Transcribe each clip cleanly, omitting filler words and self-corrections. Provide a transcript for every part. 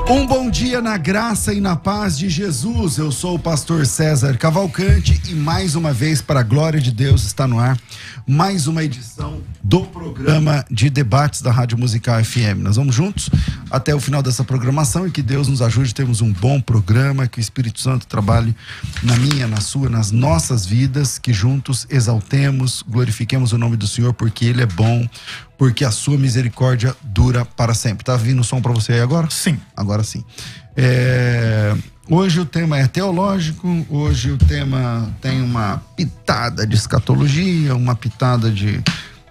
Um bom dia na graça e na paz de Jesus. Eu sou o pastor César Cavalcante e mais uma vez, para a glória de Deus, está no ar mais uma edição do programa de debates da Rádio Musical FM. Nós vamos juntos até o final dessa programação e que Deus nos ajude a termos um bom programa, que o Espírito Santo trabalhe na minha, na sua, nas nossas vidas, que juntos exaltemos, glorifiquemos o nome do Senhor, porque Ele é bom, porque a sua misericórdia dura para sempre. Tá vindo o som para você aí agora? Sim. Agora sim. Hoje o tema é teológico, hoje o tema tem uma pitada de escatologia, uma pitada de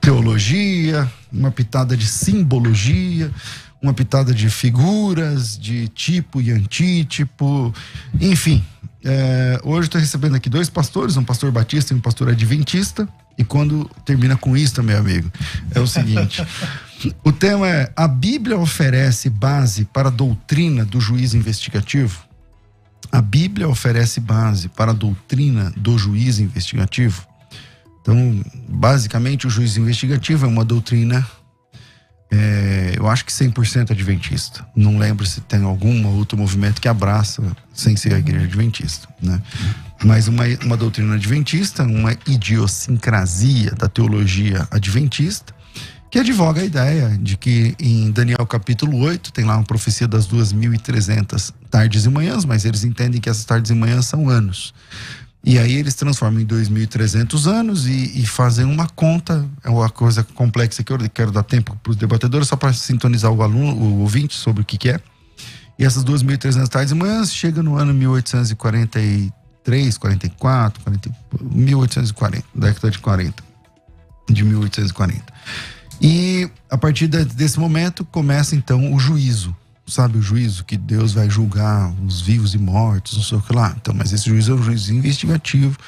teologia, uma pitada de simbologia, uma pitada de figuras, de tipo e antítipo, enfim. Hoje estou recebendo aqui dois pastores, um pastor batista e um pastor adventista. E quando termina com isso, meu amigo, é o seguinte: o tema é: a Bíblia oferece base para a doutrina do juízo investigativo? A Bíblia oferece base para a doutrina do juízo investigativo? Então, basicamente, o juízo investigativo é uma doutrina, eu acho que 100% adventista. Não lembro se tem algum outro movimento que abraça sem ser a igreja adventista, né? Mas uma doutrina adventista, uma idiosincrasia da teologia adventista, que advoga a ideia de que em Daniel capítulo 8 tem lá uma profecia das 2.300 tardes e manhãs, mas eles entendem que essas tardes e manhãs são anos. E aí eles transformam em 2.300 anos e fazem uma conta. É uma coisa complexa que eu quero dar tempo para os debatedores, só para sintonizar o ouvinte sobre o que é. E essas 2.300 tardes e manhãs chegam no ano 1843, 44, 1840, década de 40, de 1840. E a partir desse momento começa então o juízo. Sabe, o juízo que Deus vai julgar os vivos e mortos, não sei o que lá. Então, mas esse juízo é um juízo investigativo.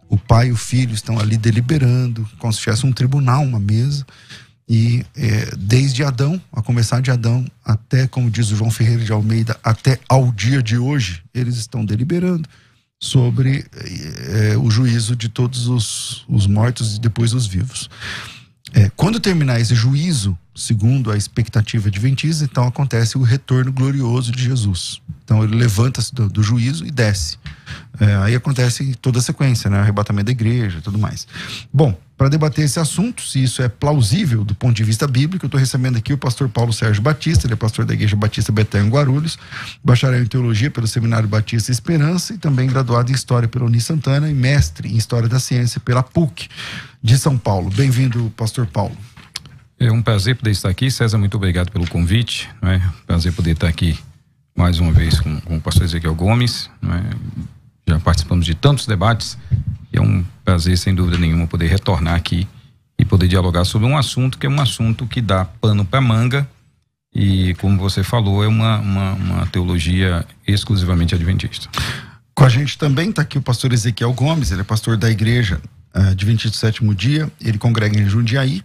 O pai e o filho estão ali deliberando, como se tivesse um tribunal, uma mesa. E desde Adão, a começar de Adão, até, como diz o João Ferreira de Almeida, até ao dia de hoje, eles estão deliberando sobre o juízo de todos os mortos e depois os vivos. Quando terminar esse juízo, segundo a expectativa adventista, então acontece o retorno glorioso de Jesus. Então ele levanta-se do juízo e desce. Aí acontece toda a sequência, né? Arrebatamento da igreja e tudo mais. Bom, para debater esse assunto, se isso é plausível do ponto de vista bíblico, eu estou recebendo aqui o pastor Paulo Sérgio Batista. Ele é pastor da Igreja Batista Betânia em Guarulhos, bacharel em Teologia pelo Seminário Batista Esperança e também graduado em História pela Uni Santana e mestre em História da Ciência pela PUC de São Paulo. Bem-vindo, pastor Paulo. É um prazer poder estar aqui. César, muito obrigado pelo convite. Não é? Prazer poder estar aqui mais uma vez com o pastor Ezequiel Gomes. Não é? Já participamos de tantos debates e é um prazer, sem dúvida nenhuma, poder retornar aqui e poder dialogar sobre um assunto que é um assunto que dá pano para manga e, como você falou, é uma teologia exclusivamente adventista. Com a gente também está aqui o pastor Ezequiel Gomes. Ele é pastor da Igreja Adventista do Sétimo Dia. Ele congrega em Jundiaí.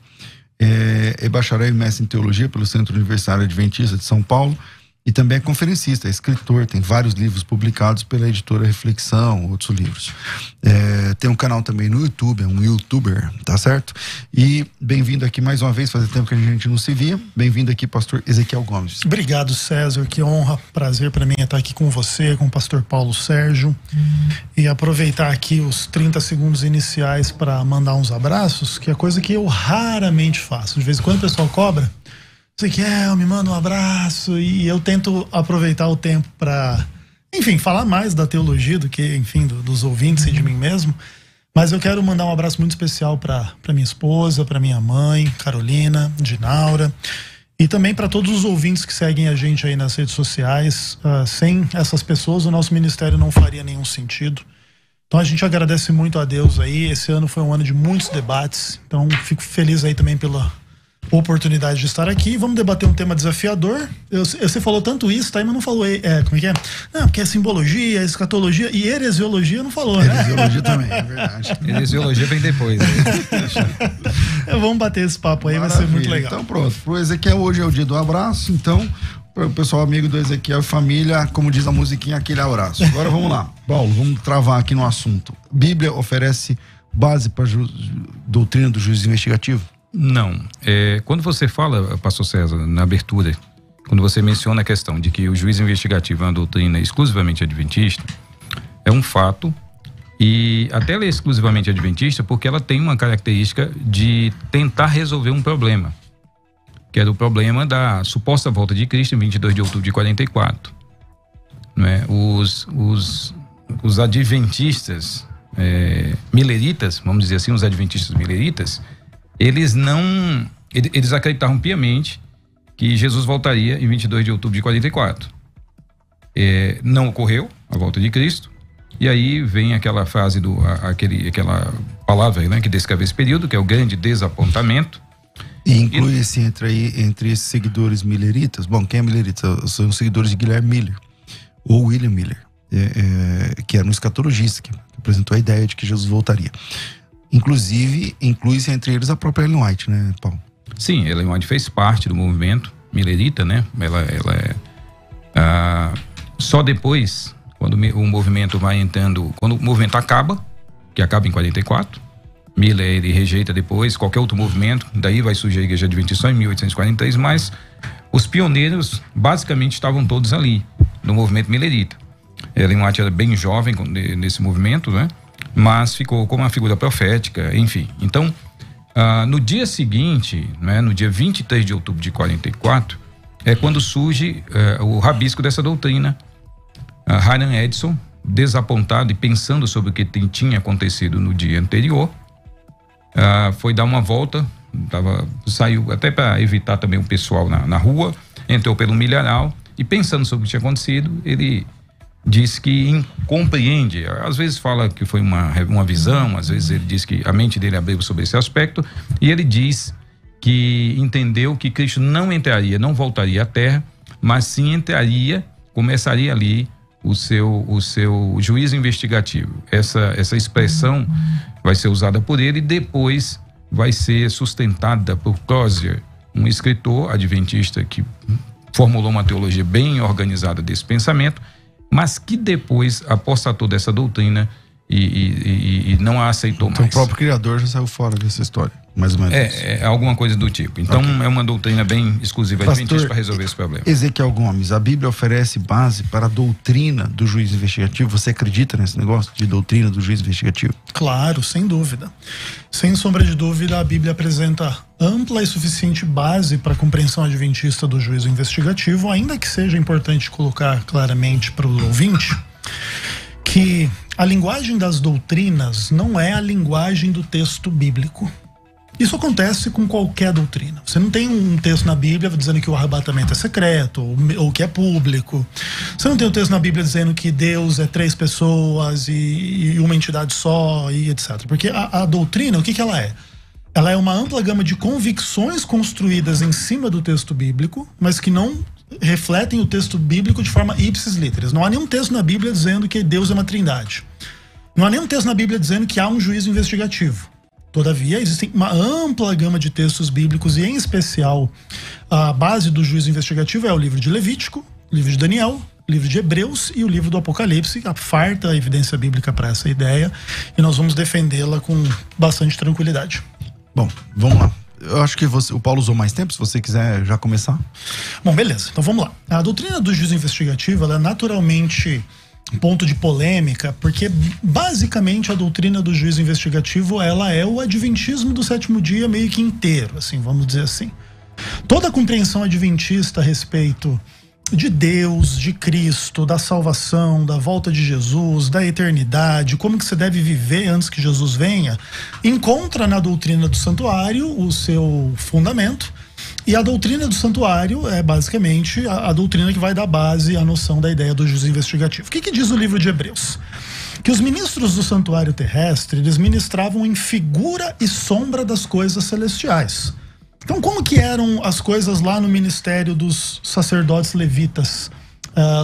É bacharel e mestre em Teologia pelo Centro Universitário Adventista de São Paulo e também é conferencista, é escritor, tem vários livros publicados pela editora Reflexão, outros livros. Tem um canal também no YouTube, é um youtuber, tá certo? E bem-vindo aqui mais uma vez, fazia tempo que a gente não se via. Bem-vindo aqui, pastor Ezequiel Gomes. Obrigado, César, que honra, prazer para mim estar aqui com você, com o pastor Paulo Sérgio, e aproveitar aqui os 30 segundos iniciais para mandar uns abraços, que é coisa que eu raramente faço. De vez em quando o pessoal cobra: Ezequiel, me manda um abraço, e eu tento aproveitar o tempo para, enfim, falar mais da teologia do que, enfim, dos ouvintes e de mim mesmo. Mas eu quero mandar um abraço muito especial para minha esposa, para minha mãe, Carolina, Dinaura, e também para todos os ouvintes que seguem a gente aí nas redes sociais. Sem essas pessoas, o nosso ministério não faria nenhum sentido. Então a gente agradece muito a Deus aí. Esse ano foi um ano de muitos debates, então fico feliz aí também pela oportunidade de estar aqui. Vamos debater um tema desafiador. Você falou tanto isso, tá? Mas não falou, como é que é? Não, porque é simbologia, escatologia e heresiologia não falou, né? Heresiologia também, é verdade. Heresiologia vem depois. Né? Vamos bater esse papo aí. Maravilha. Vai ser muito legal. Então pronto, pro Ezequiel hoje é o dia do abraço, então o pessoal amigo do Ezequiel e família, como diz a musiquinha, aquele abraço. Agora vamos lá, Paulo, vamos travar aqui no assunto. Bíblia oferece base para doutrina do juízo investigativo? Não. Quando você fala, pastor César, na abertura, quando você menciona a questão de que o juízo investigativo é uma doutrina exclusivamente adventista, é um fato, e até ela é exclusivamente adventista porque ela tem uma característica de tentar resolver um problema, que era o problema da suposta volta de Cristo em 22 de outubro de 44. Não é? Os adventistas mileritas, vamos dizer assim, os adventistas mileritas, eles acreditavam piamente que Jesus voltaria em 22 de outubro de 44. Não ocorreu a volta de Cristo, e aí vem aquela frase aquela palavra, né, que descreve esse período, que é o grande desapontamento. E inclui-se entre esses seguidores milleritas. Bom, quem é millerita? São os seguidores de Guilherme Miller ou William Miller, que era um escatologista que apresentou a ideia de que Jesus voltaria. Inclusive, inclui-se entre eles a própria Ellen White, né, Paulo? Sim, Ellen White fez parte do movimento millerita, né? Só depois, quando o movimento vai entrando, quando o movimento acaba, que acaba em 44, Miller ele rejeita depois qualquer outro movimento, daí vai surgir a Igreja Adventista em 1843, mas os pioneiros basicamente estavam todos ali, no movimento millerita. Ellen White era bem jovem nesse movimento, né? Mas ficou como uma figura profética, enfim. Então, no dia seguinte, né, no dia 23 de outubro de 44, é quando surge o rabisco dessa doutrina. Hiram Edson, desapontado e pensando sobre o que tinha acontecido no dia anterior, foi dar uma volta, saiu até para evitar também o pessoal na rua, entrou pelo milharal e pensando sobre o que tinha acontecido, ele disse que compreende, às vezes fala que foi uma visão, às vezes ele diz que a mente dele abriu sobre esse aspecto, e ele diz que entendeu que Cristo não voltaria à terra, mas sim começaria ali o seu juízo investigativo. Essa expressão vai ser usada por ele e depois vai ser sustentada por Crozier, um escritor adventista que formulou uma teologia bem organizada desse pensamento, mas que depois apostatou dessa doutrina e não a aceitou mais. Então o próprio criador já saiu fora dessa história, mais ou menos. Alguma coisa do tipo. Então é uma doutrina bem exclusiva adventista para resolver esse problema. Ezequiel Gomes, a Bíblia oferece base para a doutrina do juiz investigativo. Você acredita nesse negócio de doutrina do juiz investigativo? Claro, sem dúvida. Sem sombra de dúvida, a Bíblia apresenta ampla e suficiente base para a compreensão adventista do juízo investigativo, ainda que seja importante colocar claramente para o ouvinte que a linguagem das doutrinas não é a linguagem do texto bíblico. Isso acontece com qualquer doutrina. Você não tem um texto na Bíblia dizendo que o arrebatamento é secreto ou que é público. Você não tem um texto na Bíblia dizendo que Deus é 3 pessoas e uma entidade só e etc. Porque a doutrina, o que ela é? Ela é uma ampla gama de convicções construídas em cima do texto bíblico, mas que não refletem o texto bíblico de forma ipsis literis. Não há nenhum texto na Bíblia dizendo que Deus é uma trindade. Não há nenhum texto na Bíblia dizendo que há um juízo investigativo. Todavia, existe uma ampla gama de textos bíblicos e, em especial, a base do juízo investigativo é o livro de Levítico, o livro de Daniel, o livro de Hebreus e o livro do Apocalipse, a farta evidência bíblica para essa ideia, e nós vamos defendê-la com bastante tranquilidade. Bom, vamos lá. Eu acho que o Paulo usou mais tempo, se você quiser já começar. Bom, beleza. Então vamos lá. A doutrina do juízo investigativo, ela é naturalmente ponto de polêmica, porque basicamente a doutrina do juízo investigativo, ela é o adventismo do 7º dia meio que inteiro, assim, vamos dizer assim. Toda a compreensão adventista a respeito de Deus, de Cristo, da salvação, da volta de Jesus, da eternidade, como que você deve viver antes que Jesus venha, encontra na doutrina do santuário o seu fundamento. E a doutrina do santuário é basicamente a doutrina que vai dar base à noção da ideia do juízo investigativo. O que diz o livro de Hebreus? Que os ministros do santuário terrestre, eles ministravam em figura e sombra das coisas celestiais. Então, como que eram as coisas lá no ministério dos sacerdotes levitas,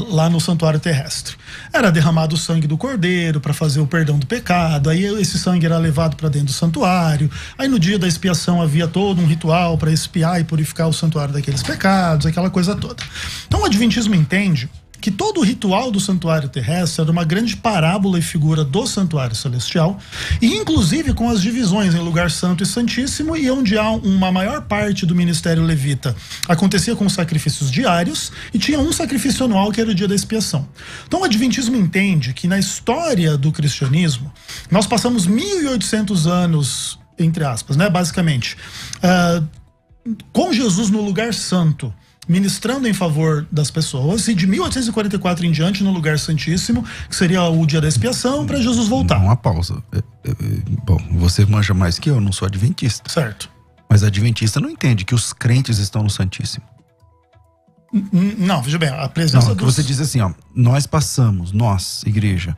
lá no santuário terrestre? Era derramado o sangue do cordeiro para fazer o perdão do pecado, aí esse sangue era levado para dentro do santuário, aí no dia da expiação havia todo um ritual para expiar e purificar o santuário daqueles pecados, aquela coisa toda. Então o adventismo entende que todo o ritual do santuário terrestre era uma grande parábola e figura do santuário celestial, e inclusive com as divisões em lugar santo e santíssimo, e onde há uma maior parte do ministério levita acontecia com sacrifícios diários, e tinha um sacrifício anual que era o dia da expiação. Então o Adventismo entende que na história do cristianismo nós passamos 1800 anos, entre aspas, né, basicamente, com Jesus no lugar santo, ministrando em favor das pessoas, e de 1844 em diante no lugar santíssimo, que seria o dia da expiação, para Jesus voltar. Uma pausa. Bom, você manja mais que eu não sou adventista. Certo. Mas adventista não entende que os crentes estão no Santíssimo. Não, veja bem, a presença dos... Você diz assim, ó, nós passamos, nós, igreja,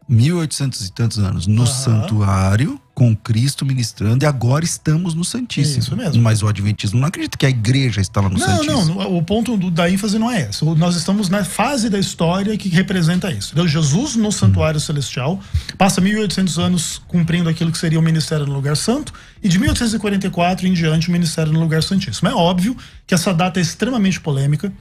1800 e tantos anos no santuário, com Cristo ministrando, e agora estamos no Santíssimo. Isso mesmo. Mas o Adventismo não acredita que a igreja está lá no Santíssimo. Não, o ponto da ênfase não é esse. Nós estamos na fase da história que representa isso. Então, Jesus no santuário celestial passa 1800 anos cumprindo aquilo que seria o ministério no lugar santo, e de 1844 em diante o ministério no lugar santíssimo. É óbvio que essa data é extremamente polêmica.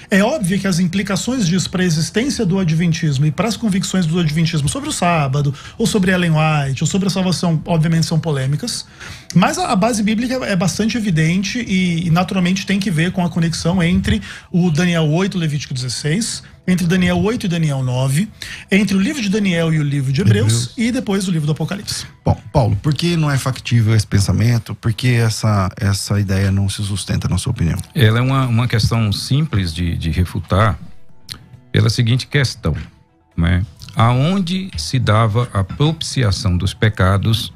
É óbvio que as implicações disso para a existência do Adventismo e para as convicções do Adventismo sobre o sábado, ou sobre Ellen White, ou sobre a salvação, obviamente são polêmicas, mas a base bíblica é bastante evidente e naturalmente tem que ver com a conexão entre o Daniel 8 e o Levítico 16, entre Daniel 8 e Daniel 9, entre o livro de Daniel e o livro de Hebreus, e depois o livro do Apocalipse. Bom, Paulo, por que não é factível esse pensamento? Por que essa ideia não se sustenta, na sua opinião? Ela é uma questão simples de refutar pela seguinte questão, né? Aonde se dava a propiciação dos pecados,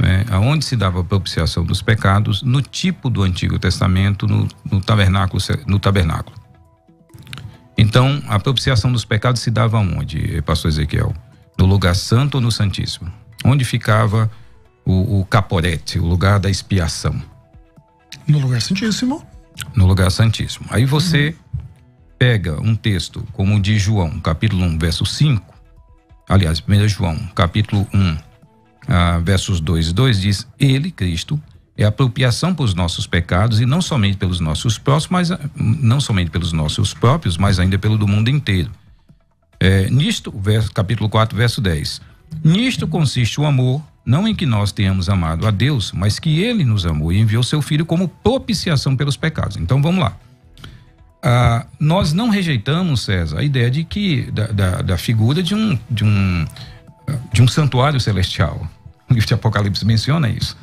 né? Aonde se dava a propiciação dos pecados no tipo do Antigo Testamento, no tabernáculo. Então, a propiciação dos pecados se dava onde, pastor Ezequiel? No lugar santo ou no Santíssimo? Onde ficava o caporete, o lugar da expiação? No lugar santíssimo. No lugar santíssimo. Aí você pega um texto como o de João, capítulo 1, verso 5. Aliás, 1 João, capítulo 1, versos 2 e 2, diz: Ele, Cristo, é a apropriação para os nossos pecados, e não somente pelos nossos próprios, mas ainda pelo do mundo inteiro. Nisto, capítulo 4, verso 10. Nisto consiste o amor, não em que nós tenhamos amado a Deus, mas que Ele nos amou e enviou seu Filho como propiciação pelos pecados. Então vamos lá. Nós não rejeitamos, César, a ideia de que da figura de um santuário celestial. O livro de Apocalipse menciona isso.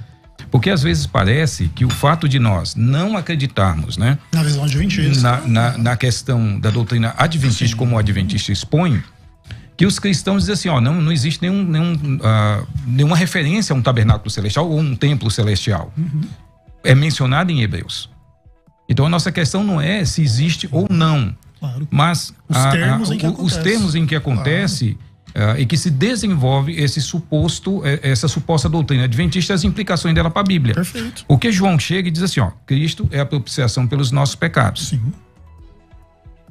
Porque às vezes parece que o fato de nós não acreditarmos, né, na visão adventista, na questão da doutrina adventista, como o adventista expõe, que os cristãos dizem assim, não existe nenhuma referência a um tabernáculo celestial ou um templo celestial. É mencionado em Hebreus. Então a nossa questão não é se existe ou não, claro, mas os termos em que acontece, e que se desenvolve essa suposta doutrina adventista, as implicações dela para a Bíblia. Perfeito. Porque João chega e diz assim, Cristo é a propiciação pelos nossos pecados. Sim.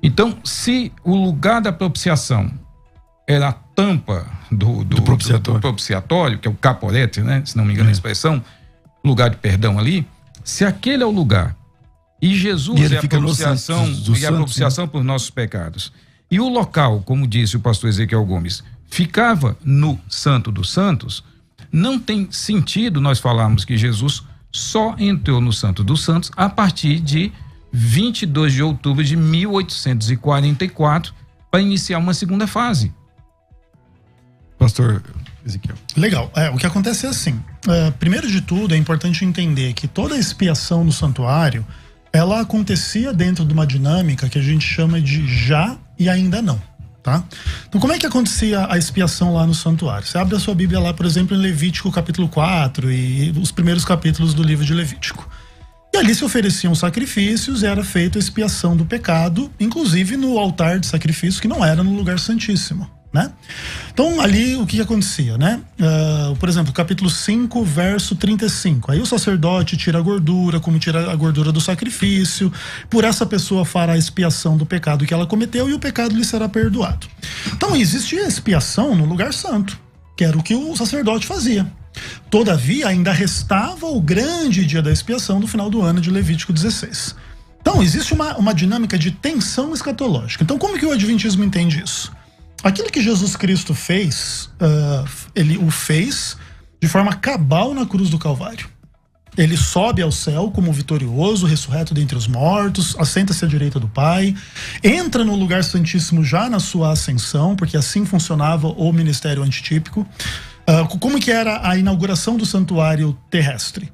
Então, se o lugar da propiciação era a tampa do propiciatório, que é o caporete, né, se não me engano a expressão, lugar de perdão ali, se aquele é o lugar, e Jesus é a propiciação, propiciação por nossos pecados, e o local, como disse o pastor Ezequiel Gomes, ficava no Santo dos Santos, não tem sentido nós falarmos que Jesus só entrou no Santo dos Santos a partir de 22 de outubro de 1844 para iniciar uma segunda fase. Pastor Ezequiel. Legal. O que acontece é assim, primeiro de tudo é importante entender que toda a expiação no santuário, ela acontecia dentro de uma dinâmica que a gente chama de já e ainda não, tá? Então como é que acontecia a expiação lá no santuário? Você abre a sua Bíblia lá, por exemplo, em Levítico capítulo 4 e os primeiros capítulos do livro de Levítico. E ali se ofereciam sacrifícios e era feita a expiação do pecado, inclusive no altar de sacrifício que não era no lugar santíssimo, né? Então ali o que acontecia, né? Por exemplo, capítulo 5, verso 35. Aí o sacerdote tira a gordura, como tira a gordura do sacrifício, por essa pessoa fará a expiação do pecado que ela cometeu e o pecado lhe será perdoado. Então existia expiação no lugar santo, que era o que o sacerdote fazia. Todavia ainda restava o grande dia da expiação do final do ano de Levítico 16. Então, existe uma dinâmica de tensão escatológica. Então, como que o Adventismo entende isso? Aquilo que Jesus Cristo fez, ele o fez de forma cabal na cruz do Calvário. Ele sobe ao céu como vitorioso, ressurreto dentre os mortos, assenta-se à direita do Pai, entra no lugar santíssimo já na sua ascensão, porque assim funcionava o ministério antitípico. Como que era a inauguração do santuário terrestre?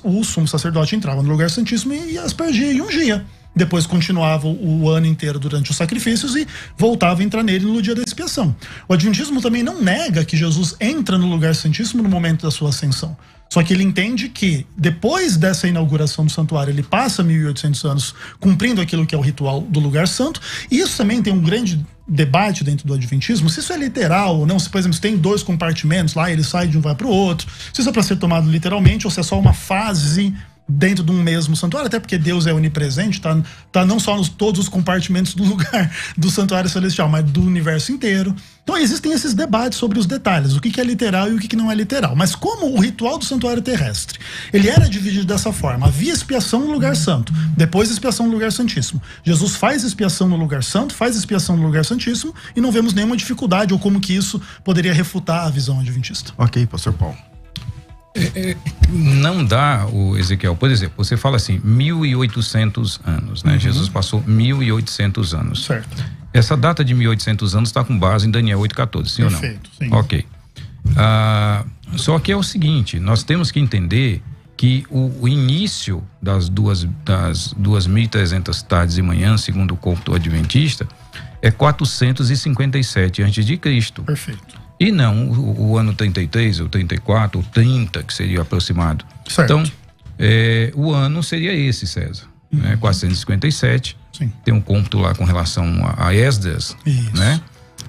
O sumo sacerdote entrava no lugar santíssimo e aspergia e ungia. Depois continuava o ano inteiro durante os sacrifícios e voltava a entrar nele no dia da expiação. O Adventismo também não nega que Jesus entra no lugar santíssimo no momento da sua ascensão. Só que ele entende que depois dessa inauguração do santuário, ele passa 1800 anos cumprindo aquilo que é o ritual do lugar santo. E isso também tem um grande debate dentro do Adventismo, se isso é literal ou não, se, por exemplo, se tem 2 compartimentos lá, ele sai de um vai para o outro, se isso é para ser tomado literalmente ou se é só uma fase dentro de um mesmo santuário, até porque Deus é onipresente, tá não só nos todos os compartimentos do lugar do santuário celestial, mas do universo inteiro. Então existem esses debates sobre os detalhes, o que é literal e o que não é literal. Mas como o ritual do santuário terrestre, ele era dividido dessa forma, havia expiação no lugar santo, depois expiação no lugar santíssimo. Jesus faz expiação no lugar santo, faz expiação no lugar santíssimo e não vemos nenhuma dificuldade ou como que isso poderia refutar a visão adventista. Ok, pastor Paulo. Não dá, o Ezequiel, por exemplo, você fala assim, 1800 anos, né? Jesus passou 1800 anos. Certo. Essa data de 1800 anos está com base em Daniel 8,14, sim ou não? Perfeito, sim. Ok. Só que é o seguinte, nós temos que entender que o início das 2.300 tardes e manhãs, segundo o cômputo adventista, é 457 a.C. Perfeito. E não o ano 33, ou 34, ou 30, que seria aproximado. Certo. Então, o ano seria esse, César. Né? 457. Sim. Tem um cômputo lá com relação a Esdras. Isso. Né?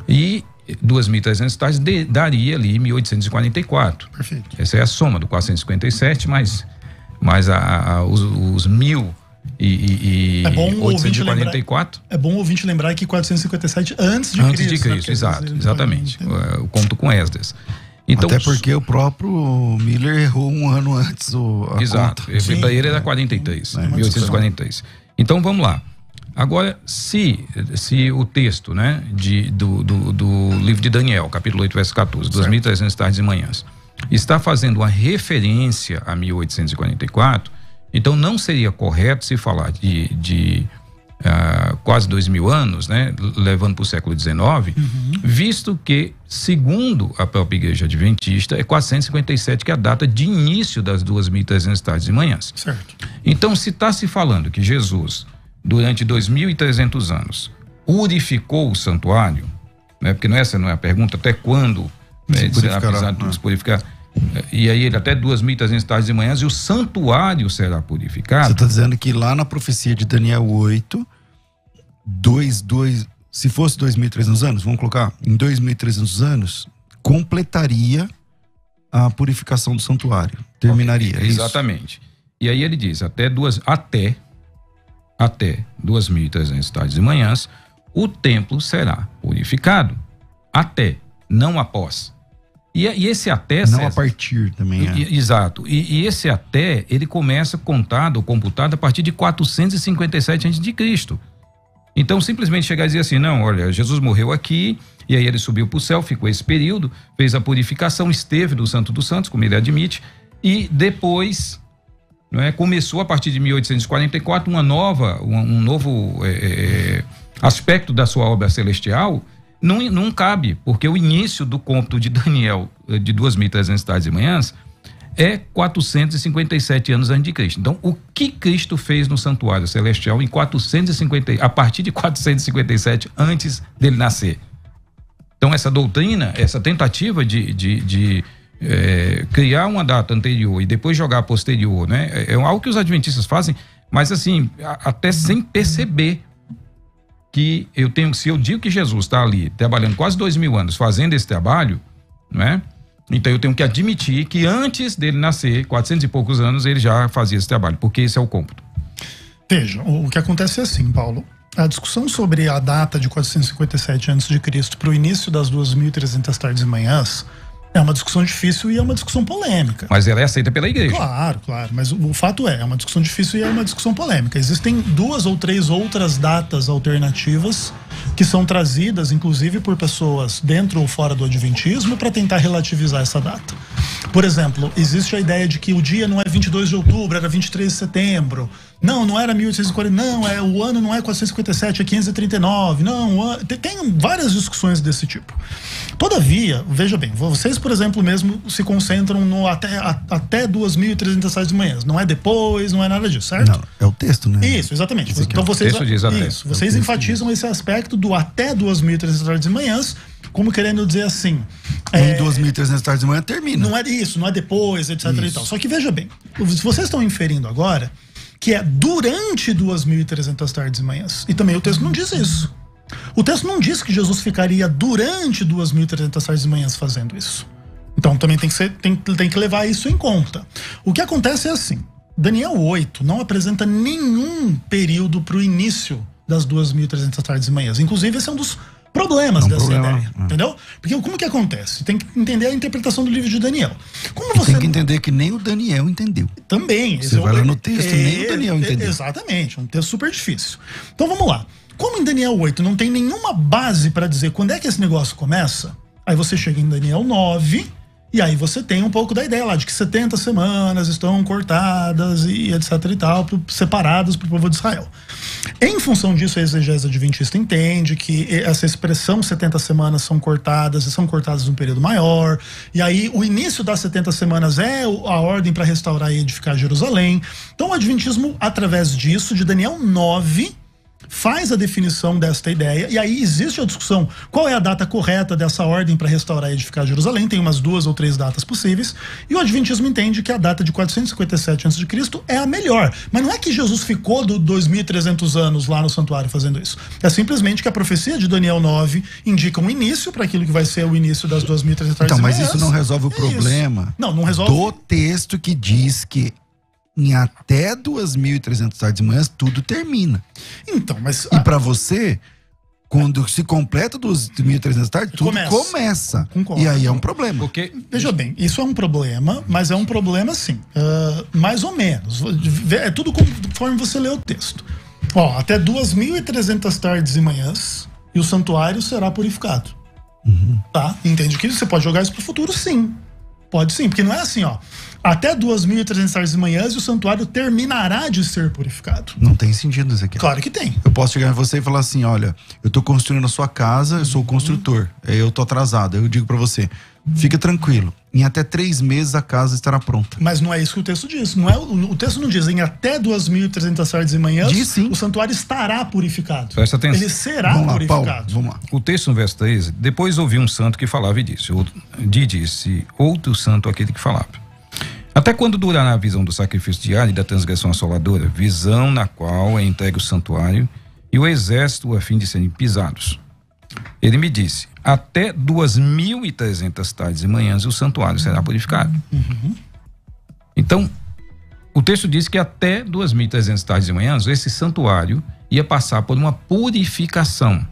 E 2.300 tardes daria ali 1844. Perfeito. Essa é a soma do 457, mais os 1.000 e 844. É bom o ouvinte lembrar que 457 antes de Cristo. Exatamente. O conto com Esdras. Então, até porque o próprio Miller errou um ano antes exato. Para ele era 43, 1843. Então vamos lá. Agora, se o texto, né, do livro de Daniel, capítulo 8, verso 14, 2.300 tardes e manhãs, está fazendo uma referência a 1844, então não seria correto se falar de quase 2.000 anos, né, levando para o século XIX, visto que, segundo a própria Igreja Adventista, é 457 que é a data de início das 2.300 tardes e manhãs. Certo. Então, se está se falando que Jesus, durante 2.300 anos, purificou o santuário, né, porque essa não é a pergunta, até quando será precisado de purificar. E aí ele até 2.300 tardes e manhãs e o santuário será purificado. Você está dizendo que lá na profecia de Daniel 8, se fosse 2.300 anos, vamos colocar, em 2.300 anos, completaria a purificação do santuário, terminaria. Okay, exatamente. E aí ele diz, até 2.300 tardes e manhãs, o templo será purificado. Até, não após. E esse até, não, César, a partir também. Exato. E esse até, ele começa contado ou computado a partir de 457 a.C. Então, simplesmente chegar e dizer assim, não, olha, Jesus morreu aqui, e aí ele subiu para o céu, ficou esse período, fez a purificação, esteve no Santo dos Santos, como ele admite, e depois, não é, começou a partir de 1844 um novo aspecto da sua obra celestial. Não cabe, porque o início do cômputo de Daniel, de 2.300 tardes e manhãs, é 457 anos antes de Cristo. Então, o que Cristo fez no santuário celestial a partir de 457 antes dele nascer? Então, essa doutrina, essa tentativa de criar uma data anterior e depois jogar a posterior, né? É algo que os adventistas fazem, mas assim, até sem perceber que se eu digo que Jesus está ali trabalhando quase 2.000 anos fazendo esse trabalho, né? Então eu tenho que admitir que antes dele nascer, 400 e poucos anos, ele já fazia esse trabalho, porque esse é o cômputo. Veja, o que acontece é assim, Paulo. A discussão sobre a data de 457 a.C. para o início das 2.300 tardes e manhãs É uma discussão difícil e é uma discussão polêmica. Mas ela é aceita pela igreja. Claro. Mas o fato é uma discussão difícil e é uma discussão polêmica. Existem 2 ou 3 outras datas alternativas que são trazidas, inclusive, por pessoas dentro ou fora do adventismo para tentar relativizar essa data. Por exemplo, existe a ideia de que o dia não é 22 de outubro, era 23 de setembro. Não era 1840, não, o ano não é 457, é 539. Não, tem várias discussões desse tipo. Todavia, veja bem, vocês, por exemplo, mesmo se concentram no até 2.300 de manhã. Não é depois, não é nada disso, certo? Não, é o texto, né? Isso, exatamente. Então vocês, vocês enfatizam esse aspecto do até 2.300 de manhãs, como querendo dizer assim... Em 2.300 de manhã termina. Não é isso, não é depois, etc. E tal. Só que veja bem, vocês estão inferindo agora que é durante 2.300 tardes e manhãs. E também o texto não diz isso. O texto não diz que Jesus ficaria durante 2.300 tardes e manhãs fazendo isso. Então também tem que levar isso em conta. O que acontece é assim, Daniel 8 não apresenta nenhum período para o início das 2.300 tardes e manhãs. Inclusive esse é um dos problemas dessa ideia, entendeu? Porque como que acontece? Tem que entender a interpretação do livro de Daniel. Tem que entender que nem o Daniel entendeu. Também. Você vai lá no texto, nem o Daniel entendeu. Exatamente, um texto super difícil. Então vamos lá. Como em Daniel 8 não tem nenhuma base para dizer quando é que esse negócio começa, aí você chega em Daniel 9 e aí você tem um pouco da ideia lá de que 70 semanas estão cortadas e etc e tal, separadas para o povo de Israel. Em função disso, a exegese adventista entende que essa expressão 70 semanas são cortadas e são cortadas num período maior, e aí o início das 70 semanas é a ordem para restaurar e edificar Jerusalém. Então o adventismo, através disso, de Daniel 9, faz a definição desta ideia, e aí existe a discussão qual é a data correta dessa ordem para restaurar e edificar Jerusalém. Tem umas 2 ou 3 datas possíveis, e o adventismo entende que a data de 457 a.C. é a melhor, mas não é que Jesus ficou 2.300 anos lá no santuário fazendo isso, é simplesmente que a profecia de Daniel 9 indica um início para aquilo que vai ser o início das 2.300 anos. Então, mas isso não resolve o problema não resolve do texto que diz que em até 2.300 tardes e manhãs tudo termina. Então, mas... E para você, quando se completa 2.300 tardes, tudo começa. Concordo. E aí é um problema. Porque, veja bem, isso é um problema, mas é um problema assim, mais ou menos. É tudo conforme você lê o texto. Ó, até 2.300 tardes e manhãs e o santuário será purificado. Tá? Entende que você pode jogar isso pro futuro? Sim. Pode sim, porque não é assim, ó. Até 2.300 tardes e manhãs e o santuário terminará de ser purificado. Não tem sentido isso aqui. Claro que tem. Eu posso chegar em você e falar assim, olha, eu tô construindo a sua casa, eu sou o construtor, eu tô atrasado. Eu digo pra você, fica tranquilo, em até 3 meses a casa estará pronta. Mas não é isso que o texto diz. Não é, o texto não diz em até 2.300 tardes e manhãs diz, sim. O santuário estará purificado. Presta atenção. Ele será purificado. Paulo, vamos lá. O texto no verso 13, depois ouvi um santo que falava e disse, outro santo aquele que falava. Até quando durará a visão do sacrifício diário e da transgressão assoladora, visão na qual é entregue o santuário e o exército a fim de serem pisados? Ele me disse, até 2.300 tardes e manhãs o santuário será purificado. Então, o texto diz que até 2.300 tardes e manhãs esse santuário ia passar por uma purificação.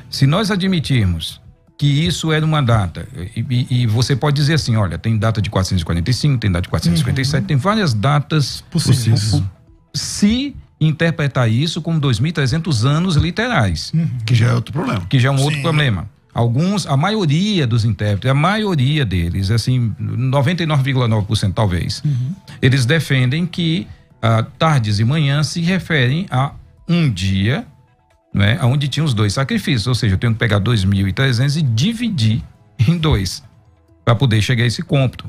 Se nós admitirmos que isso era uma data, e você pode dizer assim, olha, tem data de 445, tem data de 457, tem várias datas possíveis. Se interpretar isso como 2.300 anos literais. Que já é outro problema. Que já é um outro problema. A maioria dos intérpretes, a maioria deles, assim, 99,9% talvez, eles defendem que tardes e manhãs se referem a um dia, né, onde tinha os 2 sacrifícios, ou seja, eu tenho que pegar 2.300 e dividir em 2 para poder chegar a esse cômputo.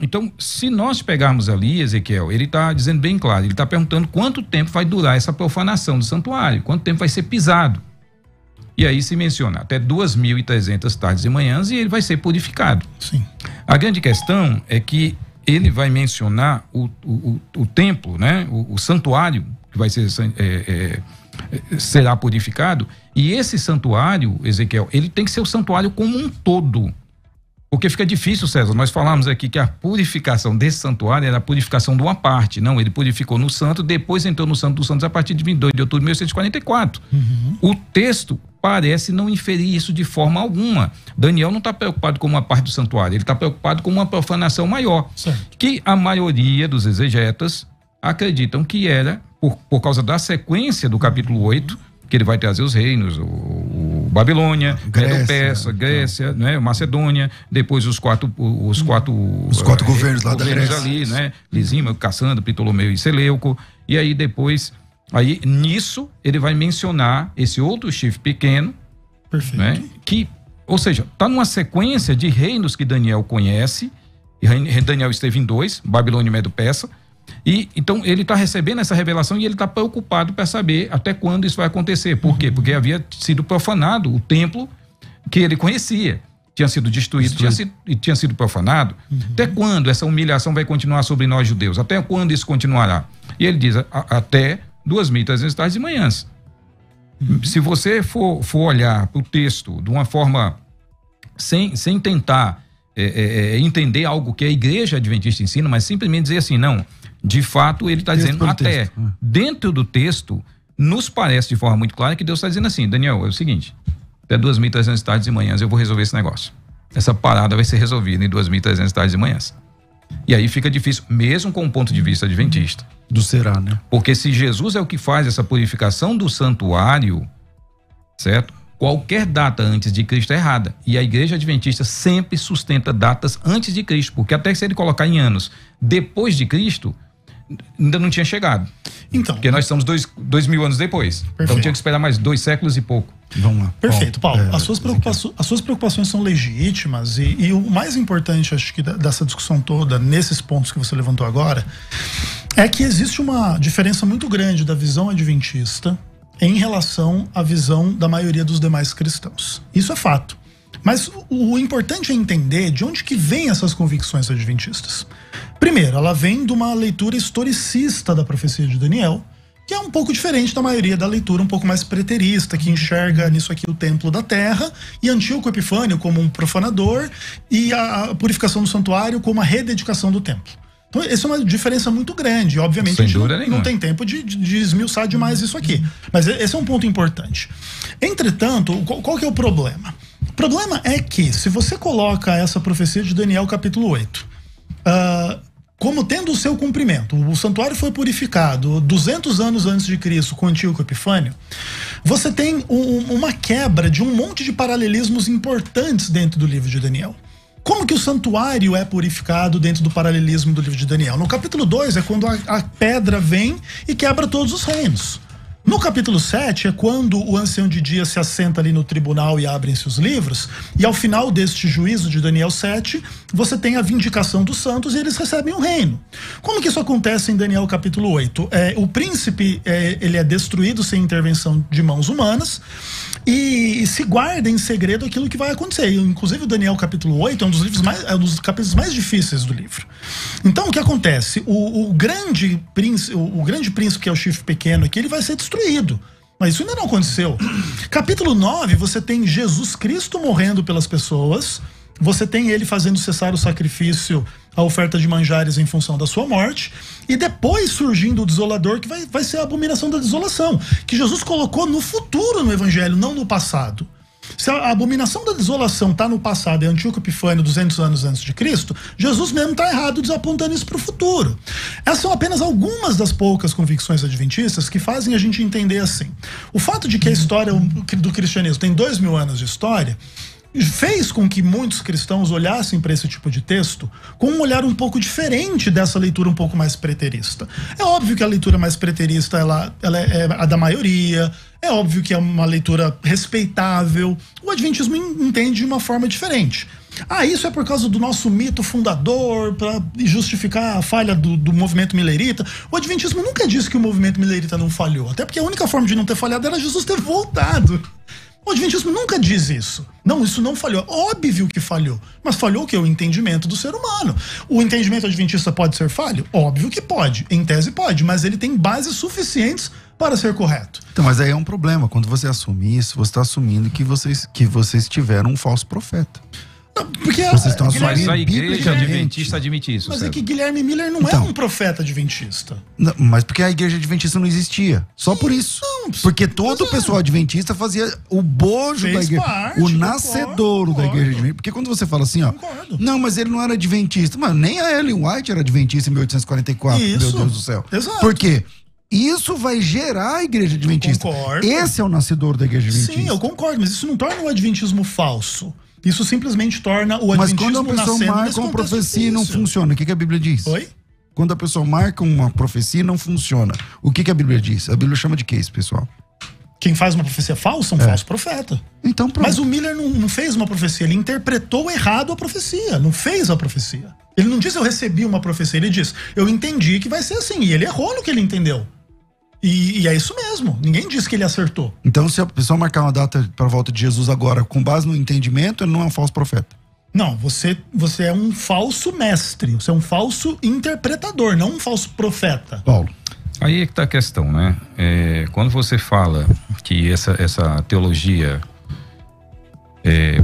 Então, se nós pegarmos ali, Ezequiel, ele está dizendo bem claro, ele está perguntando quanto tempo vai durar essa profanação do santuário, quanto tempo vai ser pisado. E aí se menciona até 2.300 tardes e manhãs e ele vai ser purificado. Sim. A grande questão é que ele vai mencionar o templo, né, o santuário, que vai ser será purificado, e esse santuário, Ezequiel, ele tem que ser o santuário como um todo, porque fica difícil, César, nós falamos aqui que a purificação desse santuário era a purificação de uma parte, não, ele purificou no santo, depois entrou no santo dos santos a partir de 22 de outubro de 1844. O texto parece não inferir isso de forma alguma. Daniel não está preocupado com uma parte do santuário, ele está preocupado com uma profanação maior, certo, que a maioria dos exegetas acreditam que era por causa da sequência do capítulo 8, que ele vai trazer os reinos, o Babilônia, Medo-Persa, Grécia, né, Macedônia, depois os quatro governos lá da Grécia ali, né, Lisímaco, Cassandra, Ptolomeu e Seleuco, e aí depois, aí nisso ele vai mencionar esse outro chifre pequeno, perfeito, né, que, ou seja, está numa sequência de reinos que Daniel conhece, e Daniel esteve em 2, Babilônia e Medo-Persa, e então ele está recebendo essa revelação e ele está preocupado para saber até quando isso vai acontecer. Por quê? Porque havia sido profanado o templo que ele conhecia, tinha sido destruído, tinha sido profanado. Até quando essa humilhação vai continuar sobre nós judeus? Até quando isso continuará? E ele diz, até 2.300 tardes e manhãs. Se você for olhar para o texto de uma forma sem tentar entender algo que a igreja adventista ensina, mas simplesmente dizer assim, não, de fato ele está dizendo até. Dentro do texto, nos parece de forma muito clara que Deus está dizendo assim, Daniel, é o seguinte, até 2.300 tardes e manhãs eu vou resolver esse negócio. Essa parada vai ser resolvida em 2.300 tardes e manhãs. E aí fica difícil, mesmo com o ponto de vista adventista. Do será, né? Porque se Jesus é o que faz essa purificação do santuário, certo? Qualquer data antes de Cristo é errada. E a igreja adventista sempre sustenta datas antes de Cristo, porque até se ele colocar em anos depois de Cristo, ainda não tinha chegado. Então, porque nós estamos 2.000 anos depois. Perfeito. Então tinha que esperar mais 2 séculos e pouco. Vamos lá. Perfeito, Paulo. As suas preocupações são legítimas e o mais importante, acho que dessa discussão toda, nesses pontos que você levantou agora, é que existe uma diferença muito grande da visão adventista em relação à visão da maioria dos demais cristãos. Isso é fato. Mas o importante é entender de onde que vêm essas convicções adventistas. Primeiro, ela vem de uma leitura historicista da profecia de Daniel, que é um pouco diferente da maioria da leitura um pouco mais preterista, que enxerga nisso aqui o templo da terra e Antíoco Epifânio como um profanador e a purificação do santuário como a rededicação do templo. Então, essa é uma diferença muito grande. Obviamente, a gente não tem tempo de esmiuçar demais isso aqui. Mas esse é um ponto importante. Entretanto, qual que é o problema? O problema é que, se você coloca essa profecia de Daniel, capítulo 8, como tendo o seu cumprimento, o santuário foi purificado 200 anos antes de Cristo com Antíoco Epifânio, você tem uma quebra de um monte de paralelismos importantes dentro do livro de Daniel. Como que o santuário é purificado dentro do paralelismo do livro de Daniel? No capítulo 2 é quando a pedra vem e quebra todos os reinos. No capítulo 7 é quando o ancião de dias se assenta ali no tribunal e abrem-se os livros, e ao final deste juízo de Daniel 7, você tem a vindicação dos santos e eles recebem um reino. Como que isso acontece em Daniel capítulo 8? O príncipe ele é destruído sem intervenção de mãos humanas, e se guarda em segredo aquilo que vai acontecer. Inclusive o Daniel capítulo 8 é um dos capítulos mais difíceis do livro. Então o que acontece? O grande príncipe, que é o chifre pequeno aqui, ele vai ser destruído. Mas isso ainda não aconteceu. Capítulo 9, você tem Jesus Cristo morrendo pelas pessoas, você tem ele fazendo cessar o sacrifício, a oferta de manjares em função da sua morte, e depois surgindo o desolador, que vai ser a abominação da desolação, que Jesus colocou no futuro no evangelho, não no passado. Se a abominação da desolação está no passado, é Antíoco Epifânio 200 anos antes de Cristo, Jesus mesmo está errado desapontando isso para o futuro. Essas são apenas algumas das poucas convicções adventistas que fazem a gente entender assim. O fato de que a história do cristianismo tem 2.000 anos de história fez com que muitos cristãos olhassem para esse tipo de texto com um olhar um pouco diferente dessa leitura um pouco mais preterista. É óbvio que a leitura mais preterista ela é a da maioria, é óbvio que é uma leitura respeitável. O adventismo entende de uma forma diferente. Isso é por causa do nosso mito fundador, para justificar a falha do movimento milerita. O adventismo nunca disse que o movimento milerita não falhou, até porque a única forma de não ter falhado era Jesus ter voltado. O adventismo nunca diz isso. Não, isso não falhou. Óbvio que falhou. Mas falhou o quê? O entendimento do ser humano. O entendimento adventista pode ser falho? Óbvio que pode. Em tese pode. Mas ele tem bases suficientes para ser correto. Então, mas aí é um problema. Quando você assume isso, você está assumindo que vocês tiveram um falso profeta. Não, porque vocês estão assumindo. A igreja adventista admite isso. Mas certo? É que Guilherme Miller não é um profeta adventista. Não, mas porque a igreja adventista não existia. Só por isso. Não, Porque todo o pessoal adventista fazia o bojo da igreja, o nascedouro da igreja adventista. Porque quando você fala assim, ó, não, mas ele não era adventista. Mas nem a Ellen White era adventista em 1844, meu Deus do céu. Exato. Por quê? Isso vai gerar a igreja adventista. Concordo. Esse é o nascedor da igreja adventista. Sim, eu concordo, mas isso não torna o adventismo falso. Isso simplesmente torna o adventismo nascendo. Mas quando a pessoa marca uma profecia e não funciona, o que a Bíblia diz? Oi? Quando a pessoa marca uma profecia e não funciona, o que a Bíblia diz? A Bíblia chama de quê, esse pessoal? Quem faz uma profecia falsa é um falso profeta. Então, pronto. Mas o Miller não fez uma profecia, ele interpretou errado a profecia, não fez a profecia. Ele não diz eu recebi uma profecia, ele diz eu entendi que vai ser assim, e ele errou no que ele entendeu. E é isso mesmo, ninguém disse que ele acertou. Então, se a pessoa marcar uma data para a volta de Jesus agora, com base no entendimento, ele não é um falso profeta. Não, você é um falso mestre, você é um falso interpretador, não um falso profeta. Paulo. Aí é que está a questão, né? Quando você fala que essa teologia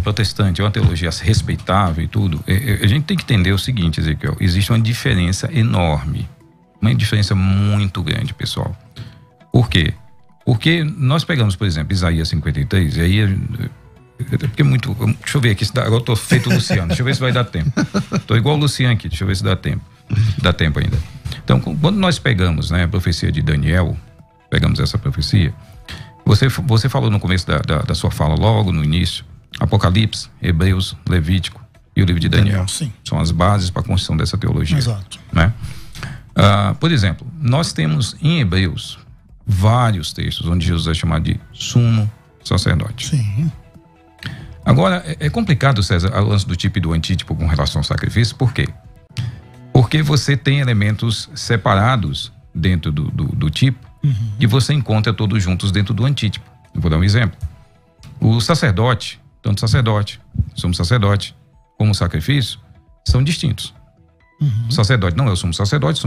protestante é uma teologia respeitável e tudo, a gente tem que entender o seguinte, Ezequiel, existe uma diferença enorme, uma diferença muito grande, pessoal. Por quê? Porque nós pegamos, por exemplo, Isaías 53, e aí... Porque muito. Deixa eu ver aqui. Agora eu tô feito o Luciano. Deixa eu ver se vai dar tempo. Tô igual o Luciano aqui. Deixa eu ver se dá tempo. Dá tempo ainda. Então, quando nós pegamos, né, a profecia de Daniel, pegamos essa profecia. Você falou no começo da sua fala, logo no início, Apocalipse, Hebreus, Levítico e o livro de Daniel. Sim. São as bases para a construção dessa teologia. Exato. Né? Por exemplo, nós temos em Hebreus vários textos onde Jesus é chamado de sumo sacerdote. Sim. Agora, é complicado, César, o lance do tipo e do antítipo com relação ao sacrifício, por quê? Porque você tem elementos separados dentro do tipo e você encontra todos juntos dentro do antítipo. Eu vou dar um exemplo. O sacerdote, tanto sacerdote, sumo sacerdote, como o sacrifício, são distintos. O sacerdote não é o sumo sacerdote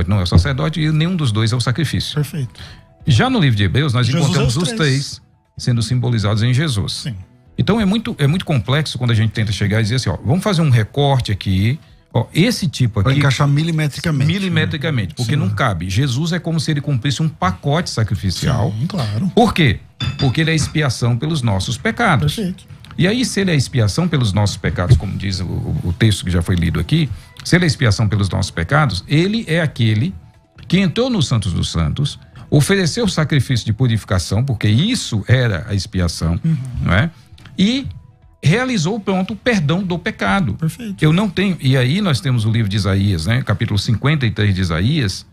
não é o sacerdote e nenhum dos dois é o sacrifício. Perfeito. Já no livro de Hebreus, nós encontramos é os três sendo simbolizados em Jesus. Sim. Então é muito complexo quando a gente tenta chegar e dizer assim, ó, vamos fazer um recorte aqui, ó, esse tipo aqui... Para encaixar milimetricamente. Milimetricamente, porque não cabe. Jesus é como se ele cumprisse um pacote sacrificial. Sim, claro. Por quê? Porque ele é expiação pelos nossos pecados. Perfeito. E aí, se ele é expiação pelos nossos pecados, como diz o texto que já foi lido aqui, se ele é expiação pelos nossos pecados, ele é aquele que entrou no Santos dos Santos, ofereceu o sacrifício de purificação, porque isso era a expiação, não é? E realizou, pronto, o perdão do pecado. Perfeito. Eu não tenho... E aí nós temos o livro de Isaías, né? Capítulo 53 de Isaías,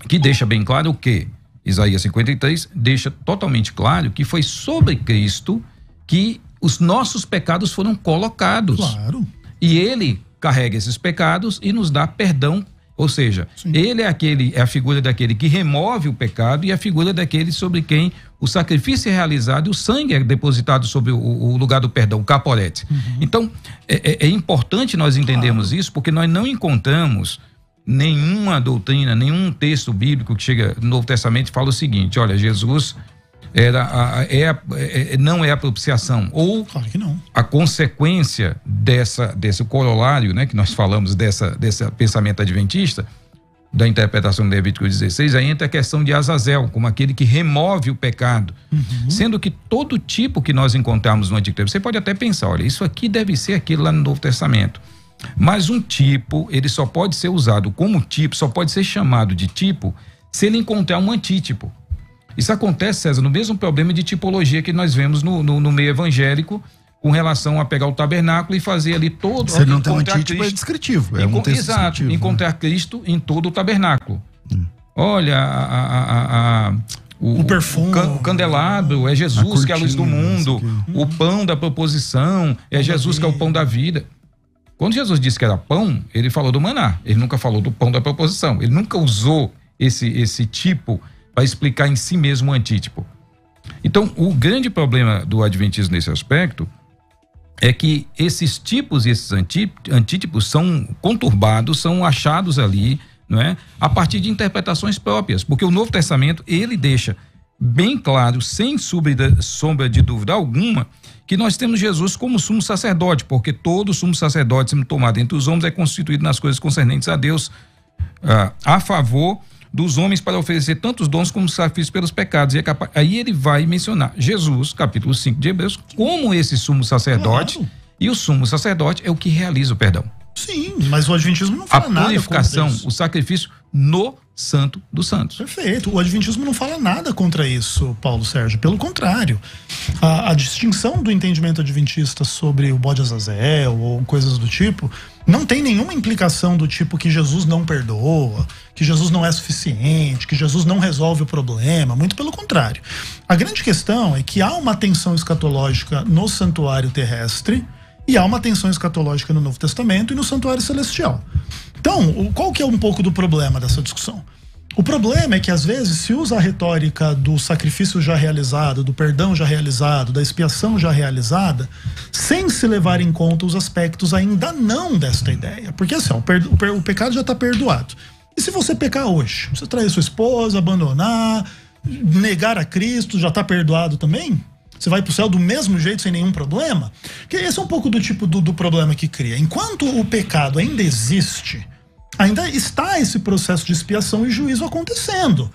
que deixa bem claro o quê? Isaías 53 deixa totalmente claro que foi sobre Cristo que os nossos pecados foram colocados. Claro. E ele carrega esses pecados e nos dá perdão. Ou seja, ele é a figura daquele que remove o pecado e a figura daquele sobre quem o sacrifício é realizado e o sangue é depositado sobre o lugar do perdão, o caporete. Então, é importante nós entendermos isso, porque nós não encontramos nenhuma doutrina, nenhum texto bíblico que chega no Novo Testamento e fala o seguinte, olha, Jesus não é a propiciação, ou claro que não. a consequência desse corolário, né, que nós falamos desse pensamento adventista, da interpretação de Levítico 16, aí entra a questão de Azazel, como aquele que remove o pecado, sendo que todo tipo que nós encontramos no Antigo Testamento, você pode até pensar, olha, isso aqui deve ser aquilo lá no Novo Testamento, mas um tipo, ele só pode ser usado como tipo, só pode ser chamado de tipo, se ele encontrar um antítipo. Isso acontece, César, no mesmo problema de tipologia que nós vemos no meio evangélico, com relação a pegar o tabernáculo e fazer ali todo... Se ele não tem um antítipo, é descritivo. É um texto exato, descritivo, encontrar Cristo em todo o tabernáculo. Olha, o perfume, o candelabro é Jesus, que é a luz do mundo. O pão da proposição é Jesus, que é o pão da vida. Quando Jesus disse que era pão, ele falou do maná. Ele nunca falou do pão da proposição. Ele nunca usou esse tipo para explicar em si mesmo o antítipo. Então, o grande problema do adventismo nesse aspecto é que esses tipos e esses antítipos são conturbados, são achados ali, não é? A partir de interpretações próprias, porque o Novo Testamento, ele deixa bem claro, sem sombra de dúvida alguma, que nós temos Jesus como sumo sacerdote, porque todo sumo sacerdote, sendo tomado entre os homens, é constituído nas coisas concernentes a Deus, a favor dos homens para oferecer tantos dons como sacrifício pelos pecados. E aí ele vai mencionar Jesus, capítulo 5 de Hebreus, como esse sumo sacerdote. Claro. E o sumo sacerdote é o que realiza o perdão. Sim, mas o Adventismo não fala nada. A purificação, o sacrifício no Santo dos Santos. Perfeito. O Adventismo não fala nada contra isso, Paulo Sérgio. Pelo contrário. A distinção do entendimento adventista sobre o bode Azazel ou coisas do tipo não tem nenhuma implicação do tipo que Jesus não perdoa, que Jesus não é suficiente, que Jesus não resolve o problema. Muito pelo contrário. A grande questão é que há uma tensão escatológica no santuário terrestre e há uma tensão escatológica no Novo Testamento e no santuário celestial. Então, qual que é um pouco do problema dessa discussão? O problema é que às vezes se usa a retórica do sacrifício já realizado, do perdão já realizado, da expiação já realizada, sem se levar em conta os aspectos ainda não desta ideia. Porque assim, o pecado já está perdoado. E se você pecar hoje? Você trair sua esposa, abandonar, negar a Cristo, já está perdoado também? Você vai pro céu do mesmo jeito, sem nenhum problema? Porque esse é um pouco do tipo do problema que cria. Enquanto o pecado ainda existe, ainda está esse processo de expiação e juízo acontecendo.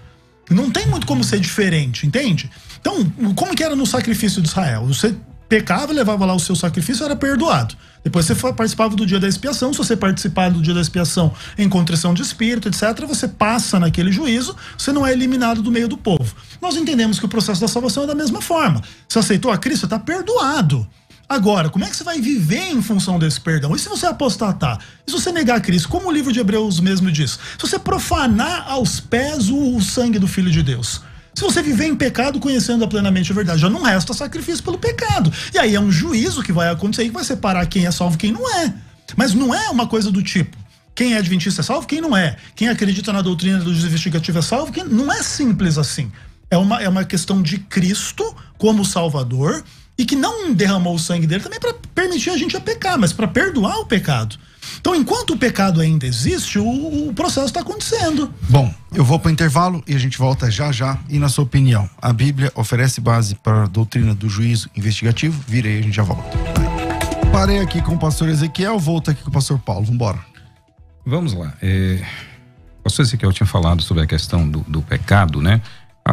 Não tem muito como ser diferente, entende? Então, como que era no sacrifício de Israel? Você pecava e levava lá o seu sacrifício, era perdoado. Depois você participava do dia da expiação. Se você participar do dia da expiação em contrição de espírito, etc., você passa naquele juízo, você não é eliminado do meio do povo. Nós entendemos que o processo da salvação é da mesma forma. Você aceitou a Cristo, você está perdoado. Agora, como é que você vai viver em função desse perdão? E se você apostatar? E se você negar a Cristo? Como o livro de Hebreus mesmo diz? Se você profanar aos pés o sangue do Filho de Deus? Se você viver em pecado conhecendo plenamente a verdade, já não resta sacrifício pelo pecado. E aí é um juízo que vai acontecer e que vai separar quem é salvo e quem não é. Mas não é uma coisa do tipo, quem é adventista é salvo, quem não é. Quem acredita na doutrina do juízo investigativo é salvo, quem não é simples assim. É uma questão de Cristo como Salvador e que não derramou o sangue dele também para permitir a gente a pecar, mas para perdoar o pecado. Então, enquanto o pecado ainda existe, o processo está acontecendo. Bom, eu vou para o intervalo e a gente volta já já. E na sua opinião, a Bíblia oferece base para a doutrina do juízo investigativo? Vira aí, a gente já volta. Parei aqui com o pastor Ezequiel, volto aqui com o pastor Paulo. Vambora. Vamos lá. O pastor Ezequiel tinha falado sobre a questão do pecado, né?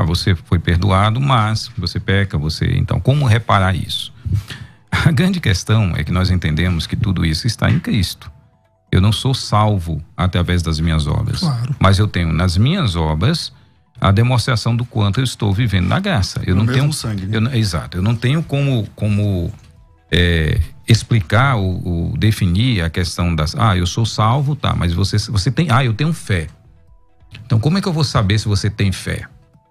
Você foi perdoado, mas você peca, então como reparar isso? A grande questão é que nós entendemos que tudo isso está em Cristo. Eu não sou salvo através das minhas obras, claro, mas eu tenho nas minhas obras a demonstração do quanto eu estou vivendo na graça. Eu não tenho sangue, né? Exato, eu não tenho como explicar ou definir a questão das, eu sou salvo, tá, mas você tem, eu tenho fé. Então como é que eu vou saber se você tem fé?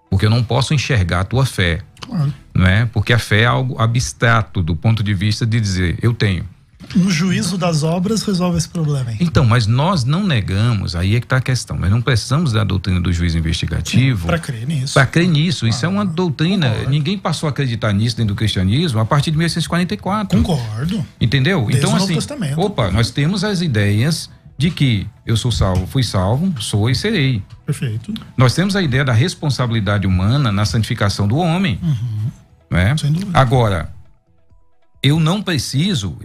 Porque eu não posso enxergar a tua fé, claro, não é? Porque a fé é algo abstrato do ponto de vista de dizer, eu tenho. Um juízo das obras resolve esse problema, hein? Então, mas nós não negamos, aí é que está a questão, nós não precisamos da doutrina do juízo investigativo para crer nisso. Para crer nisso, isso é uma doutrina, ninguém passou a acreditar nisso dentro do cristianismo a partir de 1844. Concordo. Entendeu? Desde então, o Novo assim, Testamento. Nós temos as ideias de que eu sou salvo, fui salvo, sou e serei. Perfeito. Nós temos a ideia da responsabilidade humana na santificação do homem. Não é? Sem dúvida. Agora, eu não preciso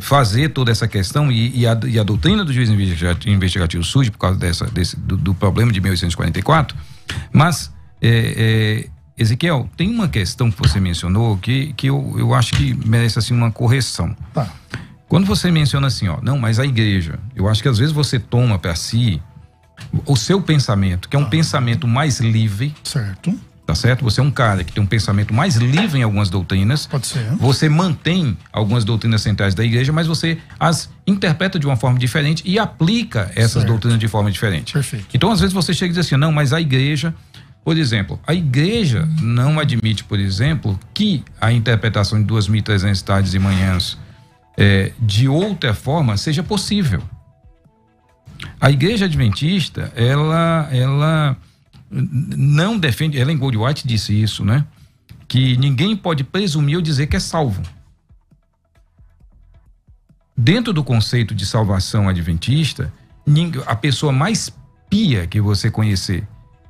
fazer toda essa questão e a doutrina do juízo investigativo surge por causa do problema de 1844, mas Ezequiel, tem uma questão que você mencionou que eu acho que merece assim uma correção. Tá. Quando você menciona assim, não, mas a igreja, eu acho que às vezes você toma para si o seu pensamento, que é um pensamento mais livre. Certo. Tá certo? Você é um cara que tem um pensamento mais livre em algumas doutrinas. Pode ser. Você mantém algumas doutrinas centrais da igreja, mas você as interpreta de uma forma diferente e aplica essas doutrinas de forma diferente. Perfeito. Então, às vezes você chega e diz assim, não, mas a igreja, por exemplo, a igreja não admite, por exemplo, que a interpretação de 2.300 tardes e manhãs de outra forma seja possível. A igreja adventista, ela não defende, Ellen Goldwhite disse isso, né? Que ninguém pode presumir ou dizer que é salvo. Dentro do conceito de salvação adventista, a pessoa mais pia que você conhecer,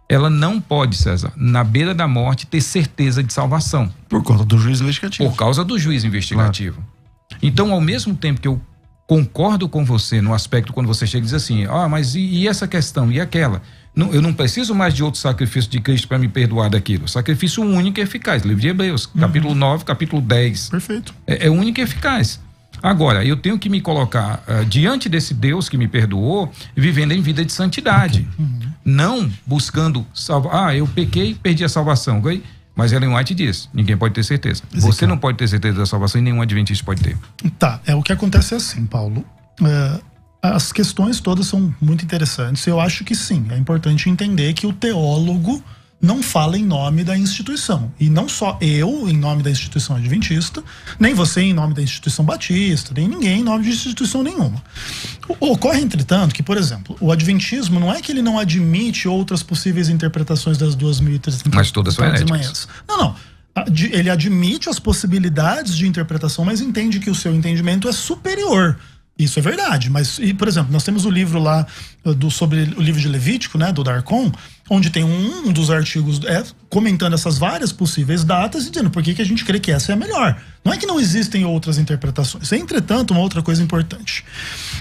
ela não pode, César, na beira da morte, ter certeza de salvação. Por causa do juízo investigativo. Por causa do juízo investigativo. Claro. Então, ao mesmo tempo que eu concordo com você no aspecto quando você chega e diz assim, mas e essa questão, e aquela? Não, eu não preciso mais de outro sacrifício de Cristo para me perdoar daquilo. Sacrifício único e eficaz. Livro de Hebreus, capítulo 9, capítulo 10. Perfeito. É único e eficaz. Agora, eu tenho que me colocar diante desse Deus que me perdoou, vivendo em vida de santidade. Não buscando salvar. Eu pequei, perdi a salvação. Mas Ellen White diz, ninguém pode ter certeza. Você não pode ter certeza da salvação e nenhum adventista pode ter. Tá, o que acontece é assim, Paulo. As questões todas são muito interessantes. Eu acho que sim, é importante entender que o teólogo não fala em nome da instituição. E não só eu, em nome da instituição adventista, nem você em nome da instituição batista, nem ninguém em nome de instituição nenhuma. Ocorre, entretanto, que, por exemplo, o adventismo não é que ele não admite outras possíveis interpretações das 2.300. Mas todas são heréticas. Não. Ele admite as possibilidades de interpretação, mas entende que o seu entendimento é superior. Isso é verdade, mas, por exemplo, nós temos o livro lá sobre o livro de Levítico, né, do Darcon, onde tem um dos artigos comentando essas várias possíveis datas e dizendo por que a gente crê que essa é a melhor. Não é que não existem outras interpretações. Entretanto, uma outra coisa importante.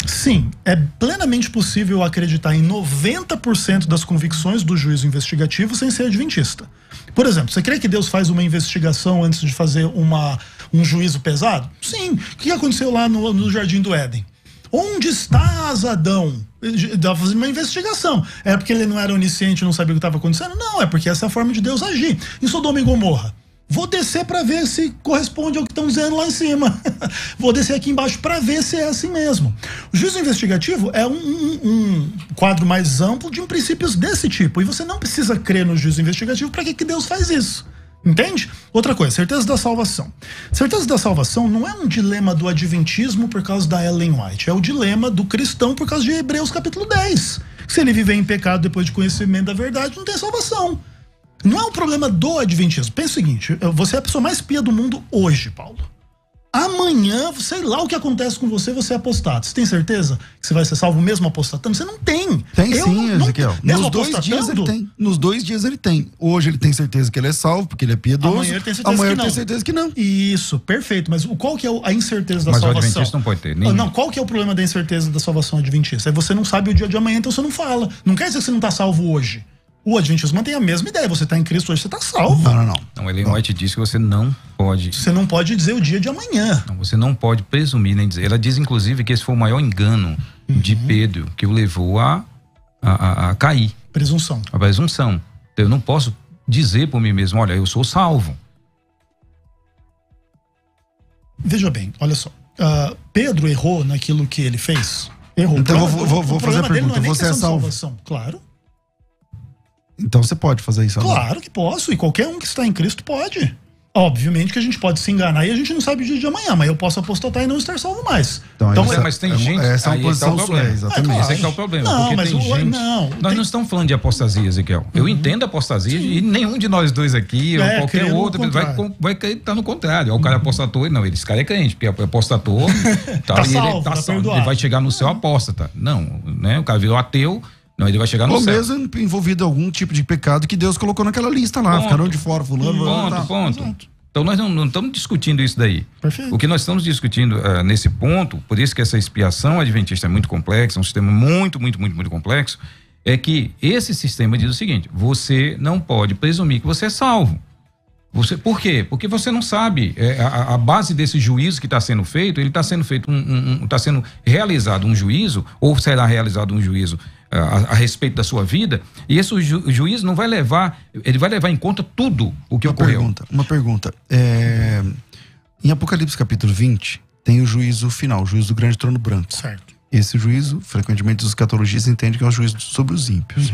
Sim, é plenamente possível acreditar em 90% das convicções do juízo investigativo sem ser adventista. Por exemplo, você crê que Deus faz uma investigação antes de fazer um juízo pesado? Sim. O que aconteceu lá no Jardim do Éden? Onde estás, Adão? Estava fazendo uma investigação. É porque ele não era onisciente e não sabia o que estava acontecendo? Não, é porque essa é a forma de Deus agir. Em Sodoma e Gomorra, vou descer para ver se corresponde ao que estão dizendo lá em cima. Vou descer aqui embaixo para ver se é assim mesmo. O juízo investigativo é um quadro mais amplo de princípios desse tipo. E você não precisa crer no juízo investigativo para que Deus faz isso. Entende? Outra coisa, certeza da salvação. Certeza da salvação não é um dilema do adventismo por causa da Ellen White. É o dilema do cristão por causa de Hebreus capítulo 10. Se ele viver em pecado depois de conhecimento da verdade, não tem salvação. Não é um problema do adventismo. Pensa o seguinte, você é a pessoa mais pia do mundo hoje, Paulo. Amanhã, sei lá o que acontece com você, você é apostado. Você tem certeza que você vai ser salvo mesmo apostatando? Você não tem. Tem sim, Ezequiel. Nos 2 dias ele tem. Nos 2 dias ele tem. Hoje ele tem certeza que ele é salvo, porque ele é piedoso. Amanhã ele tem certeza, que, não. Tem certeza que não. Isso, perfeito. Mas qual que é a incerteza da salvação? Mas o adventista não pode ter. Não, qual que é o problema da incerteza da salvação adventista? É você não sabe o dia de amanhã, então você não fala. Não quer dizer que você não está salvo hoje. O adventismo mantém a mesma ideia. Você está em Cristo hoje, você está salvo. Não, Ellen White diz que você não pode. Você não pode dizer o dia de amanhã. Não, você não pode presumir nem dizer. Ela diz, inclusive, que esse foi o maior engano de Pedro, que o levou a cair. Presunção. A presunção. Eu não posso dizer por mim mesmo, olha, eu sou salvo. Veja bem, olha só. Pedro errou naquilo que ele fez. Errou. Então vou fazer a pergunta. Você é salvo? Claro. Então você pode fazer isso agora? Claro que posso, e qualquer um que está em Cristo pode. Obviamente que a gente pode se enganar e a gente não sabe o dia de amanhã, mas eu posso apostatar e não estar salvo mais. Então mas tem gente... Essa é uma posição sua, exatamente. Claro. Esse é que é o problema, não, porque tem gente... Nós não estamos falando de apostasia, Ezequiel. Eu entendo a apostasia, sim, e nenhum de nós dois aqui, ou qualquer outro, vai estar no contrário. O cara apostatou, não, esse cara é crente, porque apostatou, tá salvo, ele tá salvo, ele vai chegar no céu apóstata. Não, né? O cara virou ateu. Não, ele vai chegar no céu. Ou mesmo envolvido em algum tipo de pecado que Deus colocou naquela lista lá. Ficaram de fora, fulano. Ponto. Então nós não estamos discutindo isso daí. Perfeito. O que nós estamos discutindo nesse ponto, por isso que essa expiação adventista é muito complexa, é um sistema muito complexo, é que esse sistema diz o seguinte: você não pode presumir que você é salvo. Por quê? Porque você não sabe a base desse juízo que está sendo feito. Ele está sendo feito está sendo realizado um juízo, ou será realizado um juízo a respeito da sua vida, e esse juízo não vai levar, ele vai levar em conta tudo o que ocorreu. Uma pergunta. Em Apocalipse capítulo 20 tem o juízo final, o juízo do grande trono branco. Certo. Esse juízo, frequentemente os escatologistas entendem que é o juízo sobre os ímpios.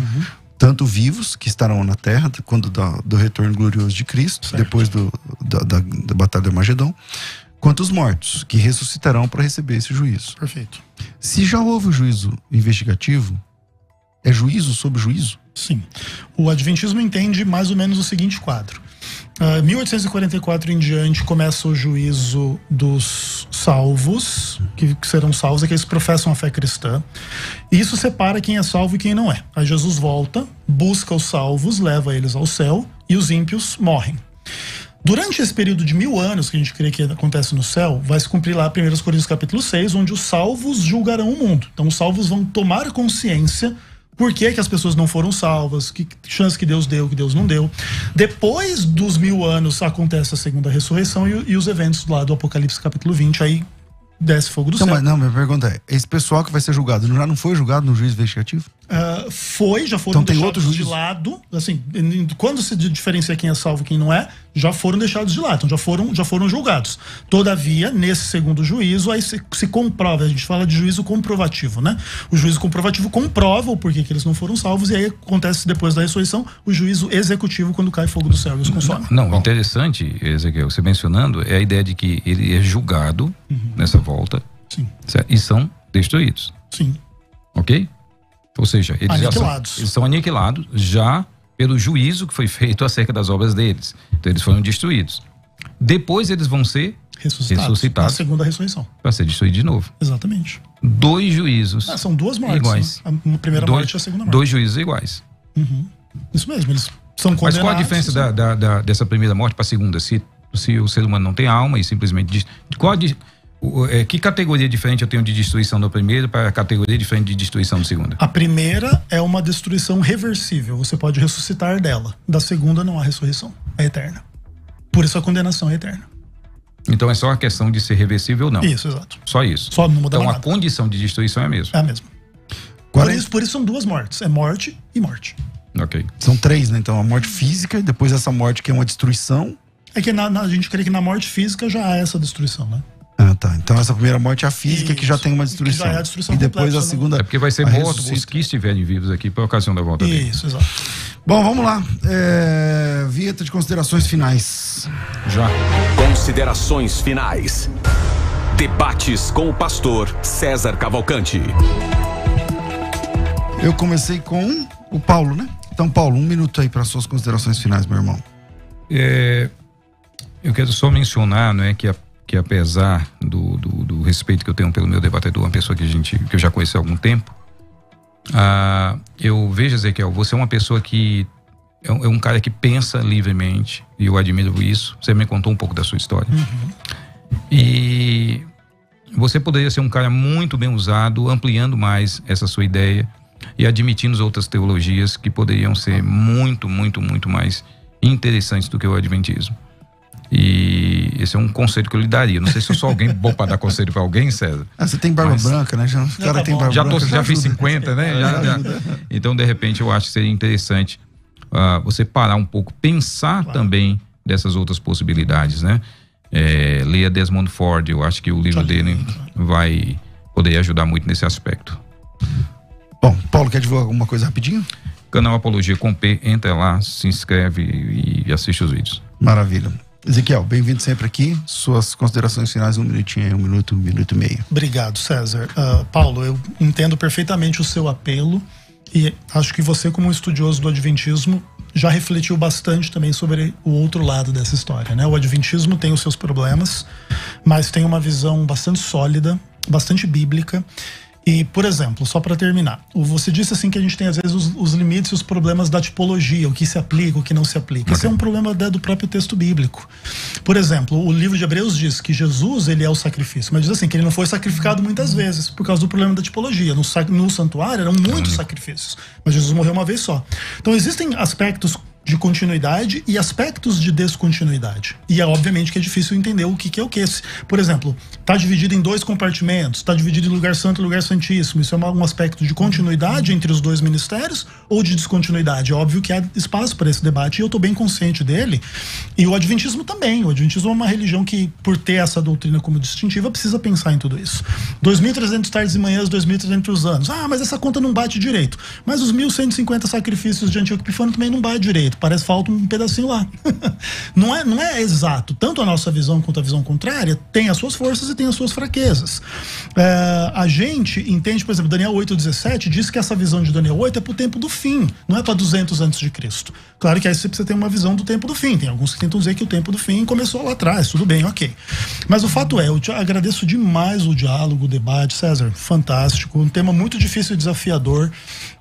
Tanto vivos, que estarão na terra, quando do retorno glorioso de Cristo, certo, depois da batalha de Armagedon, quanto os mortos, que ressuscitarão para receber esse juízo. Perfeito. Se já houve o juízo investigativo, é juízo sobre juízo? Sim. O adventismo entende mais ou menos o seguinte quadro. 1844 em diante começa o juízo dos salvos, que serão salvos, aqueles que professam a fé cristã. E isso separa quem é salvo e quem não é. Aí Jesus volta, busca os salvos, leva eles ao céu, e os ímpios morrem. Durante esse período de 1000 anos, que a gente crê que acontece no céu, vai se cumprir lá 1 Coríntios capítulo 6, onde os salvos julgarão o mundo. Então os salvos vão tomar consciência por que as pessoas não foram salvas, que chance que Deus deu, que Deus não deu. Depois dos 1000 anos acontece a segunda ressurreição e os eventos lá do Apocalipse capítulo 20, aí desce fogo do céu. Mas minha pergunta é, esse pessoal que vai ser julgado, já não foi julgado no juízo investigativo? Já foram então, tem outro deixados de lado, assim, quando se diferencia quem é salvo e quem não é, já foram deixados de lado, então já foram julgados. Todavia, nesse segundo juízo, aí se comprova, a gente fala de juízo comprovativo, né? O juízo comprovativo comprova o porquê que eles não foram salvos, e aí acontece depois da ressurreição o juízo executivo, quando cai fogo do céu e os consome. Não, interessante, Ezequiel, você mencionando, é a ideia de que ele é julgado nessa volta. Sim. Certo? E são destruídos. Sim. Ok? Ou seja, eles são aniquilados já pelo juízo que foi feito acerca das obras deles. Então eles foram destruídos. Depois eles vão ser ressuscitados na segunda ressurreição. Para ser destruídos de novo. Exatamente. 2 juízos. São 2 mortes. Iguais. Né? A primeira morte e a segunda morte. 2 juízos iguais. Isso mesmo, eles são condenados. Mas qual a diferença dessa primeira morte para a segunda? Se o ser humano não tem alma e simplesmente... que categoria diferente eu tenho de destruição da primeira para a categoria diferente de destruição da segunda? A primeira é uma destruição reversível, você pode ressuscitar dela. Da segunda não há ressurreição, é eterna. Por isso a condenação é eterna. Então é só a questão de ser reversível ou não? Isso, exato. Só isso. Só não muda então nada. A condição de destruição é a mesma? É a mesma. Por isso são 2 mortes, é morte e morte. Ok. São 3, né? Então a morte física, depois essa morte que é uma destruição. É que a gente crê que na morte física já há essa destruição, né? Ah, tá. Então essa primeira morte é a física, que já tem uma destruição. Que já é a destruição e depois completa, a segunda... É porque vai ser morto os que estiverem vivos aqui por ocasião da volta dele. Isso, exato. Bom, vamos lá. Vinheta de considerações finais. Já. Considerações finais. Debates com o pastor César Cavalcante. Eu comecei com o Paulo, né? Então, Paulo, 1 minuto aí para suas considerações finais, meu irmão. Eu quero só mencionar, não é, que apesar do respeito que eu tenho pelo meu debatedor, uma pessoa que eu já conheci há algum tempo, eu vejo, Ezequiel, você é uma pessoa que é um cara que pensa livremente, e eu admiro isso. Você me contou um pouco da sua história. E você poderia ser um cara muito bem usado, ampliando mais essa sua ideia e admitindo outras teologias que poderiam ser muito, muito, muito mais interessantes do que o adventismo. E esse é um conselho que eu lhe daria. Não sei se eu sou alguém bom para dar conselho para alguém, César. Você tem barba branca, né? O cara tem barba branca. Já fiz 50, né? Então, de repente, eu acho que seria interessante você parar um pouco, pensar também dessas outras possibilidades, né? Leia Desmond Ford, eu acho que o livro dele vai poder ajudar muito nesse aspecto. Bom, Paulo, quer divulgar alguma coisa rapidinho? Canal Apologia com P, entra lá, se inscreve e assiste os vídeos. Maravilha. Ezequiel, bem-vindo sempre aqui. Suas considerações finais, 1 minutinho, 1 minuto, 1 minuto e meio. Obrigado, César. Paulo, eu entendo perfeitamente o seu apelo e acho que você, como um estudioso do adventismo, já refletiu bastante também sobre o outro lado dessa história, né? O adventismo tem os seus problemas, mas tem uma visão bastante sólida, bastante bíblica. E, por exemplo, só para terminar, você disse assim que a gente tem às vezes os limites e os problemas da tipologia, o que se aplica, o que não se aplica. Esse é um problema do próprio texto bíblico. Por exemplo, o livro de Hebreus diz que Jesus, ele é o sacrifício, mas diz assim, que ele não foi sacrificado muitas vezes, por causa do problema da tipologia. No santuário eram muitos sacrifícios, mas Jesus morreu uma vez só. Então existem aspectos de continuidade e aspectos de descontinuidade. E é obviamente que é difícil entender o que é o que. Por exemplo, está dividido em 2 compartimentos, está dividido em lugar santo e lugar santíssimo. Isso é um aspecto de continuidade entre os 2 ministérios ou de descontinuidade? É óbvio que há espaço para esse debate e eu estou bem consciente dele. E o adventismo também. O adventismo é uma religião que, por ter essa doutrina como distintiva, precisa pensar em tudo isso. 2.300 tardes e manhãs, 2.300 anos. Mas essa conta não bate direito. Mas os 1.150 sacrifícios de Antíoco Epifânio também não bate direito. Parece que falta um pedacinho lá. Não é exato. Tanto a nossa visão quanto a visão contrária tem as suas forças e tem as suas fraquezas. A gente entende, por exemplo, Daniel 8,17 diz que essa visão de Daniel 8 é pro tempo do fim, não é para 200 antes de Cristo. Claro que aí você precisa ter uma visão do tempo do fim. Tem alguns que tentam dizer que o tempo do fim começou lá atrás, tudo bem, ok. Mas o fato é, eu te agradeço demais o diálogo, o debate, César, fantástico, um tema muito difícil e desafiador.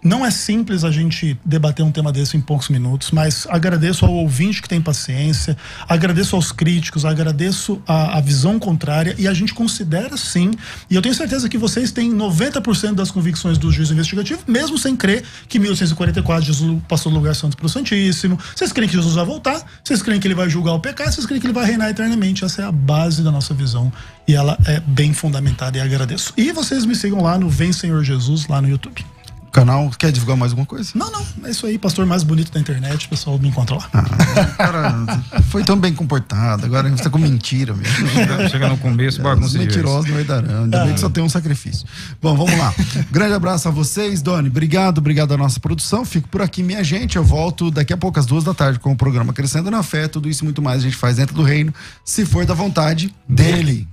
Não é simples a gente debater um tema desse em poucos minutos, mas agradeço ao ouvinte que tem paciência, agradeço aos críticos, agradeço a visão contrária, e a gente considera sim, e eu tenho certeza que vocês têm 90% das convicções do juízo investigativo, mesmo sem crer que 1844 Jesus passou do lugar santo para o Santíssimo. Vocês creem que Jesus vai voltar, vocês creem que ele vai julgar o pecado, vocês creem que ele vai reinar eternamente. Essa é a base da nossa visão e ela é bem fundamentada, e agradeço. E vocês me sigam lá no Vem Senhor Jesus, lá no YouTube. Canal, quer divulgar mais alguma coisa? Não, é isso aí, pastor mais bonito da internet, o pessoal me encontra lá. Cara, foi tão bem comportado, agora você tá com mentira mesmo. Chega no começo, bagunça. Mentiroso não vai dar, ainda bem que só tem um sacrifício. Bom, vamos lá. Grande abraço a vocês, Doni, obrigado à nossa produção, fico por aqui, minha gente, eu volto daqui a pouco às 2h com o programa Crescendo na Fé, tudo isso e muito mais a gente faz dentro do reino, se for da vontade dele.